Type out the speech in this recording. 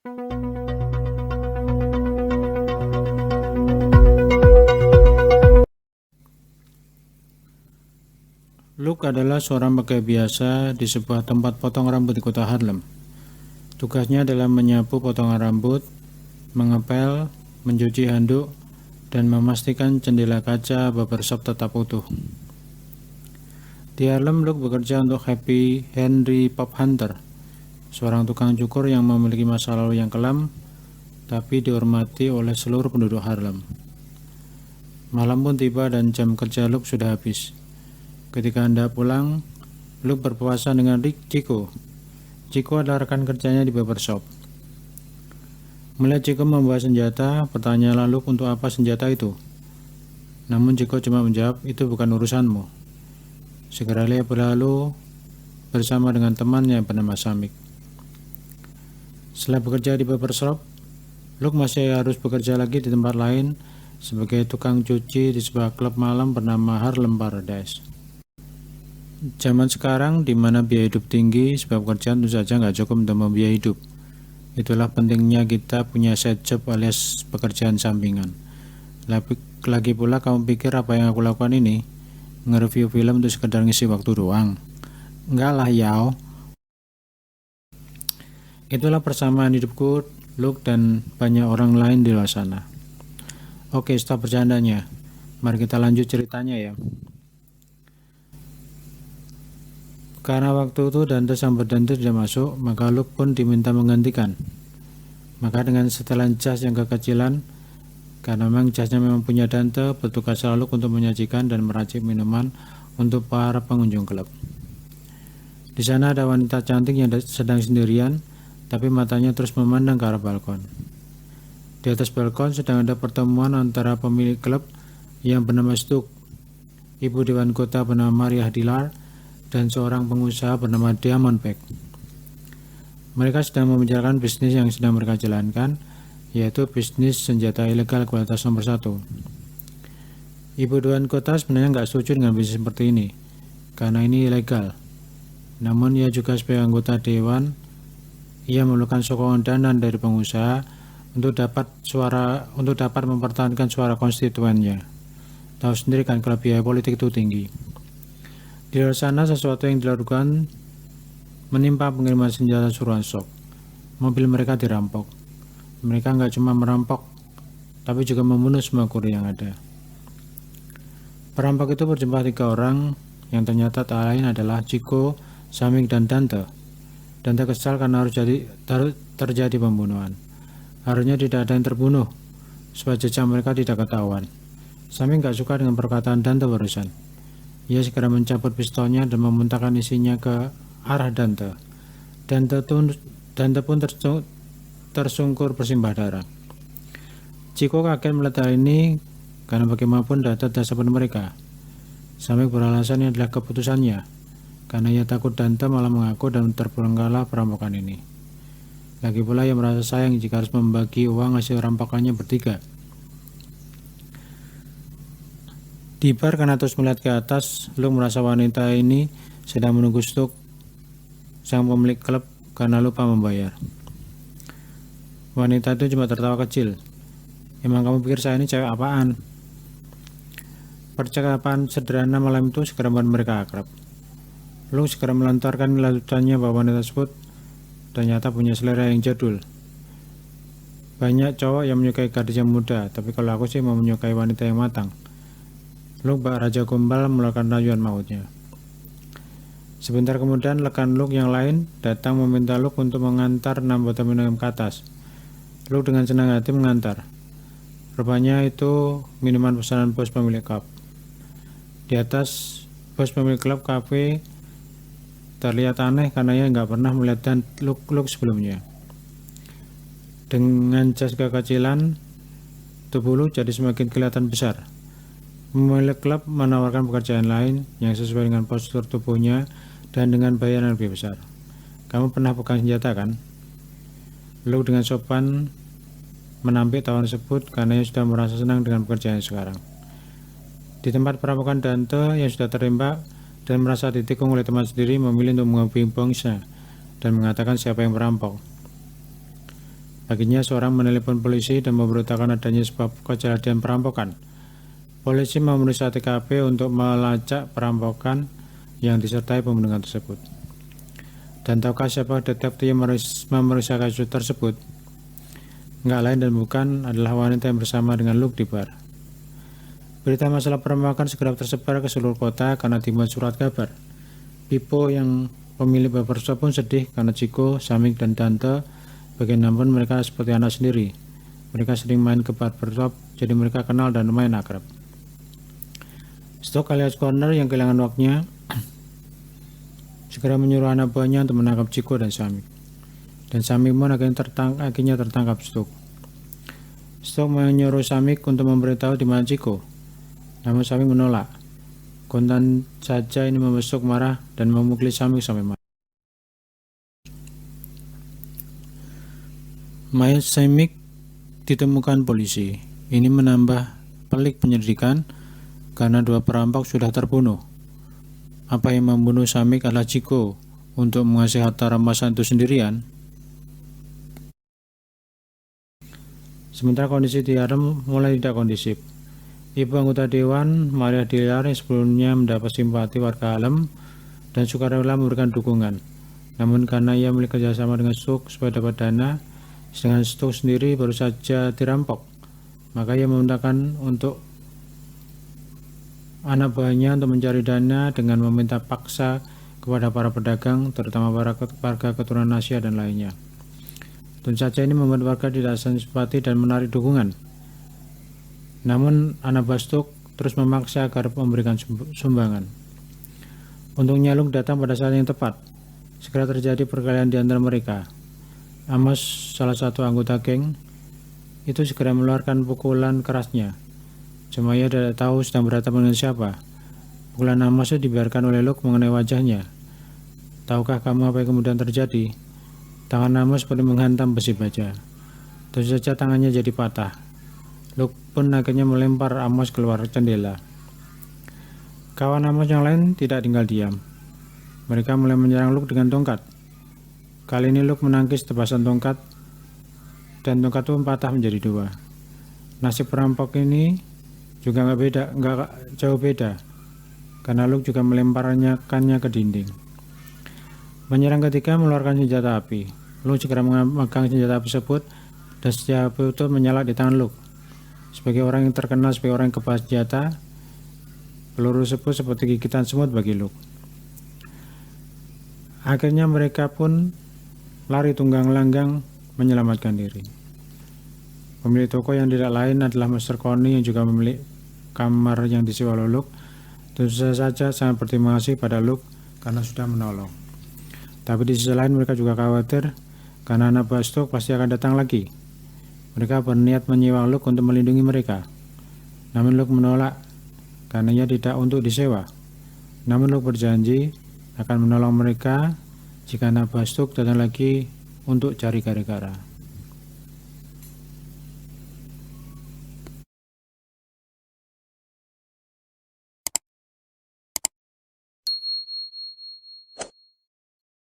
Luke adalah seorang pegawai biasa di sebuah tempat potong rambut di kota Harlem. Tugasnya adalah menyapu potongan rambut, mengepel, mencuci handuk, dan memastikan jendela kaca barbershop tetap utuh. Di Harlem, Luke bekerja untuk Happy Henry Pop Hunter, seorang tukang cukur yang memiliki masa lalu yang kelam, tapi dihormati oleh seluruh penduduk Harlem. Malam pun tiba dan jam kerja Luke sudah habis. Ketika hendak pulang, Luke berpuasa dengan Chico. Chico adalah rekan kerjanya di barbershop. Melihat Chico membawa senjata, bertanyalah Luke untuk apa senjata itu. Namun Chico cuma menjawab, itu bukan urusanmu. Segera ia berlalu bersama dengan temannya yang bernama Samik. Setelah bekerja di barbershop, Luke masih harus bekerja lagi di tempat lain sebagai tukang cuci di sebuah klub malam bernama Harlem Paradise. Zaman sekarang di mana biaya hidup tinggi, sebab pekerjaan tentu saja nggak cukup untuk membiayai hidup. Itulah pentingnya kita punya side job alias pekerjaan sampingan. Lagi pula kamu pikir apa yang aku lakukan ini? Nge-review film untuk sekedar ngisi waktu doang? Enggak lah yao. Itulah persamaan hidupku, Luke, dan banyak orang lain di luar sana. Oke, stop bercandanya. Mari kita lanjut ceritanya ya. Karena waktu itu Dante sang berdante tidak masuk, maka Luke pun diminta menggantikan. Maka dengan setelan jas yang kekecilan, karena memang jasnya memang punya Dante, bertugas selalu untuk menyajikan dan meracik minuman untuk para pengunjung klub. Di sana ada wanita cantik yang sedang sendirian, tapi matanya terus memandang ke arah balkon. Di atas balkon sedang ada pertemuan antara pemilik klub yang bernama Stuck, ibu dewan kota bernama Maria Dilar, dan seorang pengusaha bernama Diamondback. Mereka sedang membicarakan bisnis yang sedang mereka jalankan, yaitu bisnis senjata ilegal kualitas nomor 1. Ibu dewan kota sebenarnya nggak setuju dengan bisnis seperti ini, karena ini ilegal. Namun ia juga sebagai anggota dewan, ia memerlukan sokongan dana dari pengusaha untuk dapat mempertahankan suara konstituennya. Tahu sendiri kan kalau biaya politik itu tinggi. Di luar sana sesuatu yang dilakukan menimpa pengiriman senjata suruhan shock. Mobil mereka dirampok. Mereka nggak cuma merampok, tapi juga membunuh semua kurir yang ada. Perampok itu berjumpa 3 orang yang ternyata tak lain adalah Chico, Samik, dan Dante. Dante kesal karena harus terjadi pembunuhan. Harusnya tidak ada yang terbunuh, supaya jejak mereka tidak ketahuan. Samik nggak suka dengan perkataan Dante barusan. Ia segera mencabut pistolnya dan memuntahkan isinya ke arah Dante. Dante pun tersungkur bersimbah darah. Chico kaget melihat hal ini karena bagaimanapun Dante adalah sahabat mereka. Samik beralasan ini adalah keputusannya karena ia takut Dante malah mengaku dan terbongkarlah perampokan ini. Lagi pula ia merasa sayang jika harus membagi uang hasil rampokannya bertiga. Di bar karena terus melihat ke atas, Luke merasa wanita ini sedang menunggu Stuck, sang pemilik klub, karena lupa membayar. Wanita itu cuma tertawa kecil. Emang kamu pikir saya ini cewek apaan? Percakapan sederhana malam itu segera membuat mereka akrab. Luke segera melontarkan lanjutannya bahwa wanita tersebut ternyata punya selera yang jadul. Banyak cowok yang menyukai gadis yang muda, tapi kalau aku sih mau menyukai wanita yang matang. Luke bak Raja Gombal melakukan rayuan mautnya. Sebentar kemudian rekan Luke yang lain datang meminta Luke untuk mengantar 6 botol minum ke atas. Luke dengan senang hati mengantar. Rupanya itu minuman pesanan bos pemilik klub. Di atas, bos pemilik klub kafe terlihat aneh karena ia nggak pernah melihat Luke sebelumnya. Dengan jas kekecilan, tubuh Luke jadi semakin kelihatan besar. Pemilik klub menawarkan pekerjaan lain yang sesuai dengan postur tubuhnya dan dengan bayaran lebih besar. Kamu pernah pegang senjata kan? Luke dengan sopan menampik tawaran tersebut karena ia sudah merasa senang dengan pekerjaan sekarang. Di tempat perampokan, Dante yang sudah tertembak dan merasa ditikung oleh teman sendiri memilih untuk menghubungi bongsnya dan mengatakan siapa yang merampok. Paginya seorang menelepon polisi dan memberitakan adanya sebuah kejadian perampokan. Polisi memeriksa TKP untuk melacak perampokan yang disertai pembunuhan tersebut. Dan tahukah siapa detektif yang memeriksa kasus tersebut? Enggak lain dan bukan adalah wanita yang bersama dengan Luke di bar. Berita masalah perampokan segera tersebar ke seluruh kota karena dimuat surat kabar. Pipo yang pemilik barbershop pun sedih karena Chico, Samik, dan Dante bagaimanapun mereka seperti anak sendiri. Mereka sering main ke barbershop, jadi mereka kenal dan lumayan akrab. Stock alias Corner yang kehilangan waktunya segera menyuruh anak buahnya untuk menangkap Chico dan Samik. Dan Samik pun akhirnya tertangkap Stock. Stock menyuruh Samik untuk memberitahu di mana Chico. Namun Samik menolak. Kontan saja ini membuat Stock marah dan memukuli Samik sampai mati. Mayat Samik ditemukan polisi. Ini menambah pelik penyelidikan karena dua perampok sudah terbunuh. Apa yang membunuh Samik adalah Chico untuk mengasih harta rampasan itu sendirian? Sementara kondisi di harem mulai tidak kondisif. Ibu anggota dewan, Maria Diliar, yang sebelumnya mendapat simpati warga harem dan sukarela memberikan dukungan. Namun karena ia memiliki kerjasama dengan Stoke supaya dapat dana, sedangkan Stoke sendiri baru saja dirampok, maka ia memintakan untuk anak buahnya untuk mencari dana dengan meminta paksa kepada para pedagang, terutama para warga keturunan Asia dan lainnya. Tentu saja ini membuat warga tidak simpati dan menarik dukungan. Namun anak buah Stoke terus memaksa agar memberikan sumbangan. Untungnya Luke datang pada saat yang tepat. Segera terjadi perkelahian di antara mereka. Amos, salah satu anggota geng, itu segera mengeluarkan pukulan kerasnya. Cuma ia tidak tahu sedang berhadapan dengan siapa. Pukulan Amos itu dibiarkan oleh Luke mengenai wajahnya. Tahukah kamu apa yang kemudian terjadi? Tangan Amos seperti menghantam besi baja. Tentu saja tangannya jadi patah. Luke pun akhirnya melempar Amos keluar jendela. Kawan Amos yang lain tidak tinggal diam. Mereka mulai menyerang Luke dengan tongkat. Kali ini Luke menangkis tebasan tongkat dan tongkat pun patah menjadi dua. Nasib perampok ini juga nggak jauh beda, karena Luke juga melemparkannya ke dinding. Menyerang ketiga mengeluarkan senjata api. Luke segera memegang senjata api tersebut dan senjata api itu menyala di tangan Luke. Sebagai orang yang terkenal sebagai orang yang kebal senjata, peluru tersebut seperti gigitan semut bagi Luke. Akhirnya mereka pun lari tunggang langgang menyelamatkan diri. Pemilik toko yang tidak lain adalah Mr. Coney yang juga memiliki kamar yang disewa oleh Luke. Tentu saja sangat berterima kasih pada Luke karena sudah menolong. Tapi di sisi lain mereka juga khawatir karena anak buah Stoke pasti akan datang lagi. Mereka berniat menyewa Luke untuk melindungi mereka. Namun Luke menolak karena ia tidak untuk disewa. Namun Luke berjanji akan menolong mereka jika anak buah Stoke datang lagi untuk cari gara-gara.